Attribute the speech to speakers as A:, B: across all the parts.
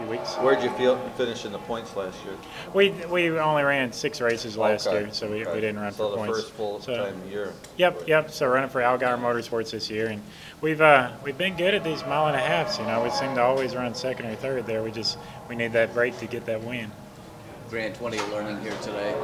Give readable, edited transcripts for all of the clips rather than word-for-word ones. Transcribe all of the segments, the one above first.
A: few weeks.
B: Where'd you finish in the points last year?
A: We only ran 6 races last year, so we didn't run for points.
B: So the first full time year.
A: Yep. So running for ARCA Motorsports this year, and we've been good at these mile-and-a-halfs. You know, we seem to always run second or third there. We need that break to get that win.
C: Grant, what are you learning here today?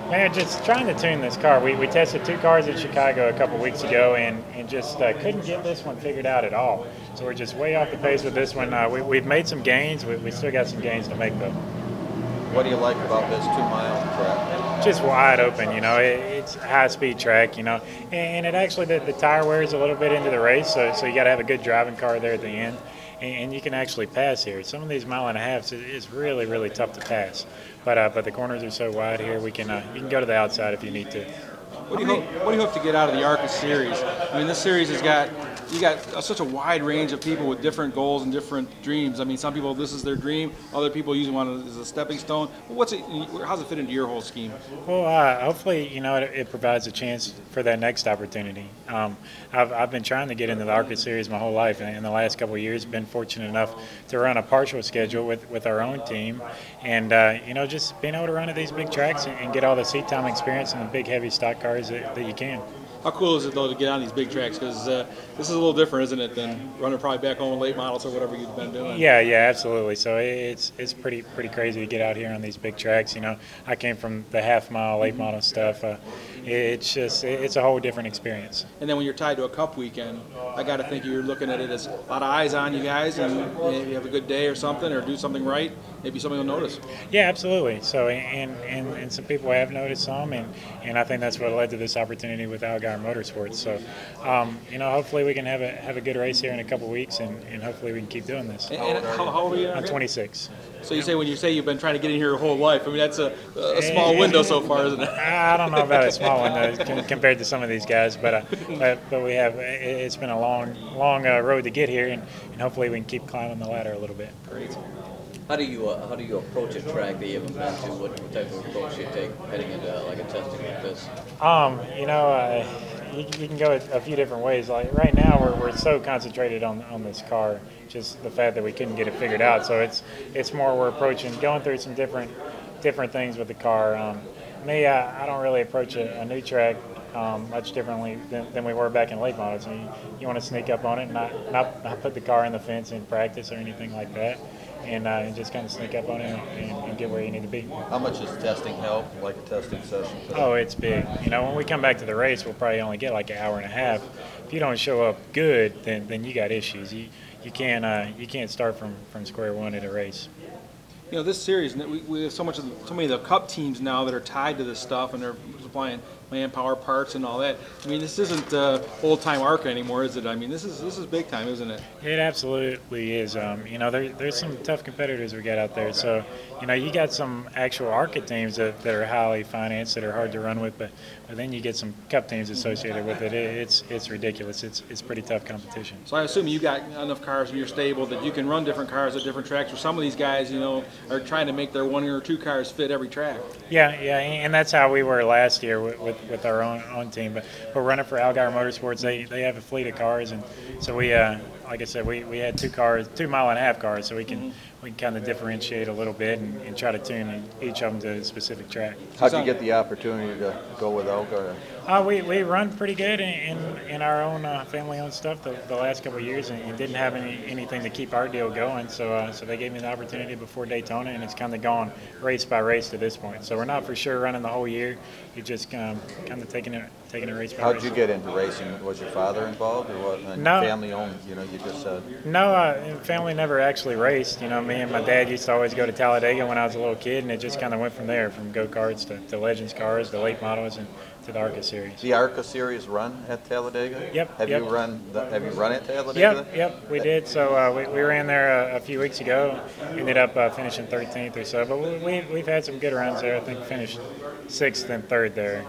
A: Man, just trying to tune this car. We tested 2 cars in Chicago a couple weeks ago and just couldn't get this one figured out at all. So we're just way off the pace with this one. We've made some gains. We still got some gains to make, though.
B: What do you like about this 2-mile track?
A: Just wide open, you know. It's a high-speed track, you know. And it actually, the tire wears a little bit into the race, so you got to have a good driving car there at the end. And you can actually pass here. Some of these mile-and-a-halfs is really, really tough to pass. But the corners are so wide here, you can go to the outside if you need to.
D: What do you hope to get out of the ARCA series? I mean, this series has got such a wide range of people with different goals and different dreams. I mean, some people this is their dream, other people usually want it as a stepping stone. But how's it fit into your whole scheme?
A: Well, hopefully, you know, it provides a chance for that next opportunity. I've been trying to get into the ARCA series my whole life, and in the last couple of years, been fortunate enough to run a partial schedule with our own team, and you know, just being able to run at these big tracks and get all the seat time experience in the big heavy stock cars that you can.
D: How cool is it, though, to get on these big tracks? Because this is a little different, isn't it, than running probably back home with late models or whatever you've been doing?
A: Yeah, absolutely. So it's pretty crazy to get out here on these big tracks. You know, I came from the half-mile, late model stuff. It's a whole different experience.
D: And then when you're tied to a Cup weekend, I got to think you're looking at it as a lot of eyes on you guys, and maybe you have a good day or something, or do something right, maybe somebody will notice.
A: Yeah, absolutely. So and some people have noticed some, and I think that's what led to this opportunity with AmericaJR Motorsports. So you know, hopefully we can have a good race here in a couple weeks, and hopefully we can keep doing this.
D: And how old are you?
A: I'm 26.
D: So when you say you've been trying to get in here your whole life, I mean that's a small window so far, isn't it?
A: I don't know about a small window compared to some of these guys, but we have. It's been a long road to get here, and hopefully we can keep climbing the ladder a little bit.
D: Great.
C: How do you approach a track that you haven't been to? What type of approach do you take heading into like a testing like this?
A: You know, you can go a few different ways. Like right now, we're so concentrated on this car, just the fact that we couldn't get it figured out. So it's more we're approaching, going through some different things with the car. I don't really approach a new track much differently than we were back in late models. You want to sneak up on it, and not put the car in the fence in practice or anything like that. And just kind of sneak up on it and get where you need to be.
B: How much does testing help, like a testing session?
A: Oh, it's big. You know, when we come back to the race, we'll probably only get like an hour and a half. If you don't show up good, then you got issues. You can't start from square one at a race.
D: You know, this series, we have so many of the Cup teams now that are tied to this stuff, and they're supplying manpower, parts, and all that. I mean, this isn't old-time ARCA anymore, is it? I mean, this is big time, isn't it?
A: It absolutely is. You know, there's some tough competitors we got out there. So, you know, you got some actual ARCA teams that are highly financed, that are hard to run with, but then you get some Cup teams associated with it. It's ridiculous. It's pretty tough competition.
D: So I assume you got enough cars in your stable that you can run different cars at different tracks. Or some of these guys, you know, are trying to make their 1 or 2 cars fit every track.
A: Yeah, and that's how we were last year with our own team. But we're running for AmericaJR Motorsports. They have a fleet of cars, and so we, like I said, we had 2 cars, 2-mile-and-a-half cars, so we can kind of differentiate a little bit and try to tune each of them to a specific track.
B: How'd you get the opportunity to go with ARCA?
A: We run pretty good in our own family-owned stuff the last couple of years, and didn't have anything to keep our deal going. So they gave me the opportunity before Daytona, and it's kind of gone race by race to this point. So we're not for sure running the whole year. You're just kind of taking it race by race.
B: How'd you get into racing? Was your father involved, or what? And
A: no.
B: Family-owned, you know, you just said.
A: No, family never actually raced. You know, me and my dad used to always go to Talladega when I was a little kid, and it just kind of went from there, from go-karts to Legends cars, to late models, and to the ARCA series.
B: The ARCA series run at Talladega?
A: Yep.
B: Have you run at Talladega?
A: Yep, we did. So we ran there a few weeks ago. Ended up finishing 13th or so, but we've had some good runs there. I think finished 6th and 3rd there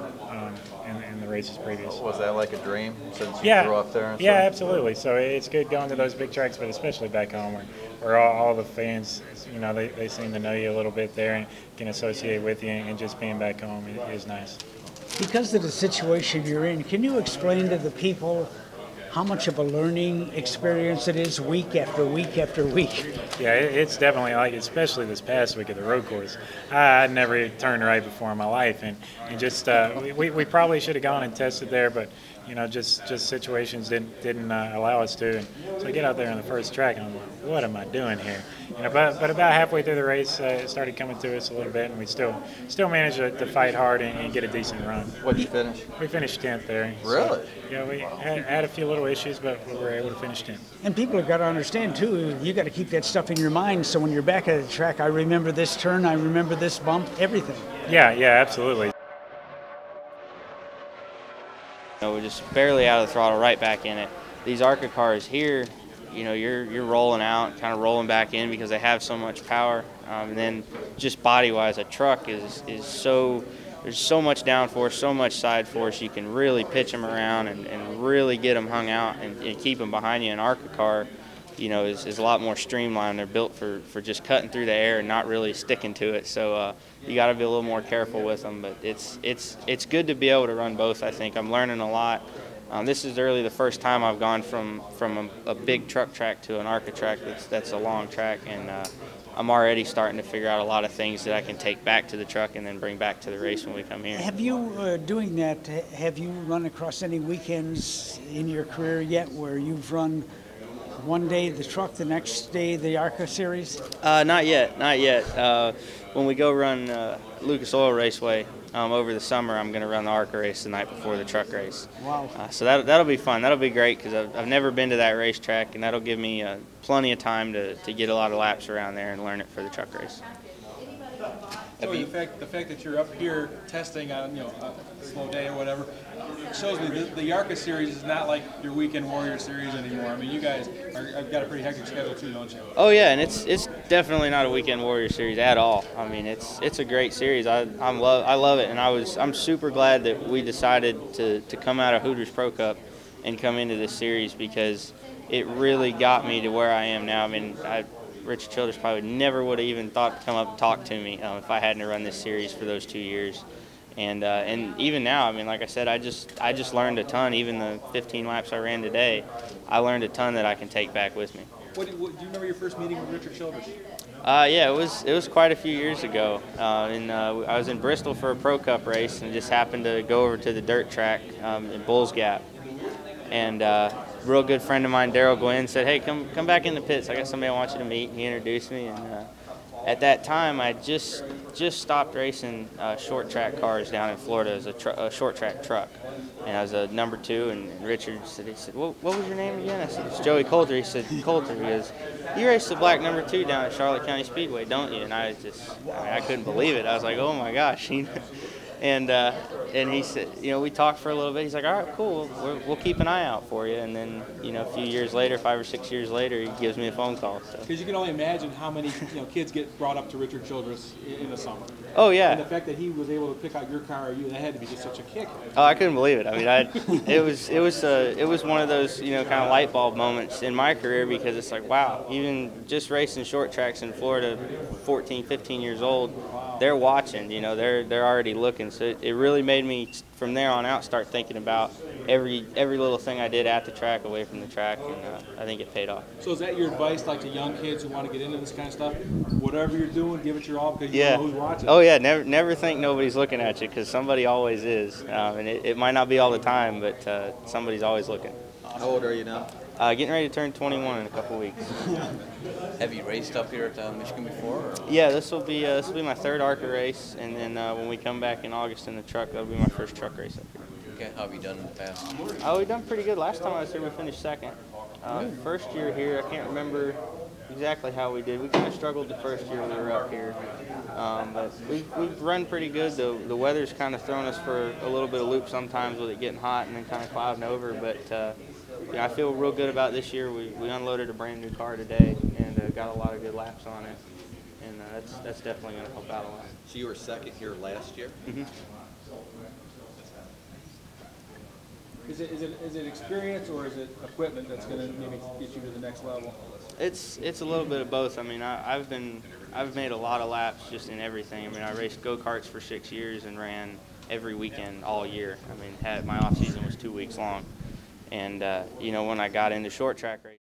A: in the races previous.
B: Was that like a dream since you grew up there?
A: Yeah, absolutely. So it's good going to those big tracks, but especially back home where all the fans, you know, they seem to know you a little bit there and can associate with you, and just being back home is nice.
E: Because of the situation you're in, can you explain to the people how much of a learning experience it is week after week after week.
A: Yeah, it's definitely like, especially this past week at the road course. I'd never turned right before in my life, and just we probably should have gone and tested there, but you know, just situations didn't allow us to. And so I get out there on the first track, and I'm like, what am I doing here? You know, but about halfway through the race, it started coming to us a little bit, and we still managed to fight hard and get a decent run.
B: What'd you finish?
A: We finished 10th there.
B: Really?
A: So, yeah, we had a few little issues, but we were able to finish 10th.
E: And people have got to understand too, you got to keep that stuff in your mind, so when you're back at the track, I remember this turn, I remember this bump, everything.
A: Yeah, absolutely.
F: We're just barely out of the throttle, right back in it. These ARCA cars here, you know, you're rolling out, kind of rolling back in because they have so much power. And then just body-wise, a truck is so, there's so much downforce, so much side force. You can really pitch them around and really get them hung out and keep them behind you. An ARCA car, you know, is a lot more streamlined. They're built for just cutting through the air and not really sticking to it. So you got to be a little more careful with them. But it's good to be able to run both. I think I'm learning a lot. This is really the first time I've gone from a big truck track to an ARCA track that's a long track, and I'm already starting to figure out a lot of things that I can take back to the truck and then bring back to the race when we come here.
E: Have you, doing that, have you run across any weekends in your career yet where you've run one day the truck, the next day the ARCA series?
F: Not yet. When we go run Lucas Oil Raceway over the summer, I'm going to run the ARCA race the night before the truck race.
E: Wow.
F: So that'll be fun. That'll be great because I've never been to that racetrack, and that'll give me plenty of time to get a lot of laps around there and learn it for the truck race.
D: So the fact that you're up here testing on, you know, a slow day or whatever, it shows me the ARCA series is not like your Weekend Warrior series anymore. I mean, you guys have got a pretty hectic schedule too, don't you?
F: Oh yeah, and it's definitely not a Weekend Warrior series at all. I mean, it's a great series. I love it, and I'm super glad that we decided to come out of Hooters Pro Cup and come into this series because it really got me to where I am now. I mean, Richard Childress probably never would have even thought to come up and talk to me if I hadn't run this series for those 2 years. And even now, I mean, like I said, I just learned a ton. Even the 15 laps I ran today, I learned a ton that I can take back with me.
D: Do you remember your first meeting with Richard Childress?
F: Yeah, it was quite a few years ago. I was in Bristol for a Pro Cup race and just happened to go over to the dirt track in Bulls Gap. And real good friend of mine, Daryl Gwynn, said, "Hey, come back in the pits. I got somebody I want you to meet." And he introduced me, and at that time, I just stopped racing short track cars down in Florida as a short track truck, and I was a number 2. And Richard said, "What was your name again?" I said, "It's Joey Coulter." He said, "Coulter." He goes, "You race the black number 2 down at Charlotte County Speedway, don't you?" And I couldn't believe it. I was like, "Oh my gosh." And he said, you know, we talked for a little bit. He's like, "All right, cool. We'll keep an eye out for you." And then, you know, a few years later, 5 or 6 years later, he gives me a phone call.
D: Because you can only imagine how many kids get brought up to Richard Childress in the summer.
F: Oh yeah.
D: And the fact that he was able to pick out your car, that had to be just such a kick.
F: Oh, I couldn't believe it. I mean, it was one of those, you know, kind of light bulb moments in my career because it's like, wow, even just racing short tracks in Florida, 14, 15 years old, they're watching. You know, they're already looking. So it really made me, from there on out, start thinking about every little thing I did at the track, away from the track, and I think it paid off.
D: So is that your advice, like to young kids who want to get into this kind of stuff? Whatever you're doing, give it your all because you know who's watching.
F: Oh yeah, never think nobody's looking at you because somebody always is, and it might not be all the time, but somebody's always looking.
B: How old are you now?
F: Getting ready to turn 21 in a couple weeks.
C: Have you raced up here at Michigan before? Or?
F: Yeah, this will be my 3rd ARCA race, and then when we come back in August in the truck, that'll be my first truck race up here.
C: Okay, how have you done in the past?
F: We've done pretty good. Last time I was here, we finished 2nd. First year here, I can't remember exactly how we did. We kind of struggled the first year we were up here, but we've run pretty good. The weather's kind of thrown us for a little bit of loop sometimes with it getting hot and then kind of clouding over, but yeah, I feel real good about this year. We unloaded a brand new car today and got a lot of good laps on it, and that's definitely going to help out a lot.
B: So you were 2nd here last year?
F: Mm-hmm.
D: Is it experience or is it equipment that's going to maybe get you to the next level?
F: It's a little bit of both. I mean, I've made a lot of laps just in everything. I mean, I raced go-karts for 6 years and ran every weekend all year. I mean, my off season was 2 weeks long. And you know, when I got into short track racing.